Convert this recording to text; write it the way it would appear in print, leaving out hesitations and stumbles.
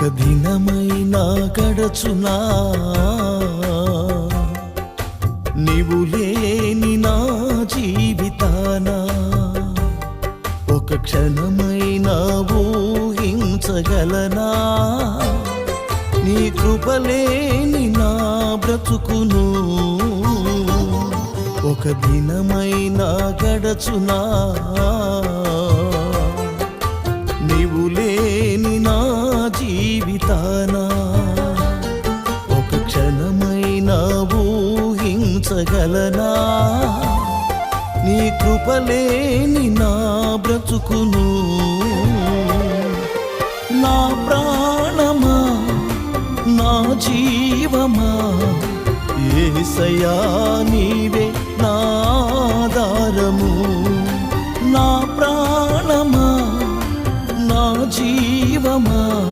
ఒక దినమైనా గడచునా నీవు లేని నా జీవితానా ఒక క్షణమైనా ఊహించగలనా నీ కృపలేని నా బ్రతుకును ఒక దినమైనా గడచునా నీవు లేని నా జీవితానా ఒక క్షణమైనా ఊహించగలనా నీ కృపలేని నా బ్రతుకును నా ప్రాణమా నా జీవమా యేసయ్యా నీవే నా ఆధారము నా ప్రాణమా నా జీవమా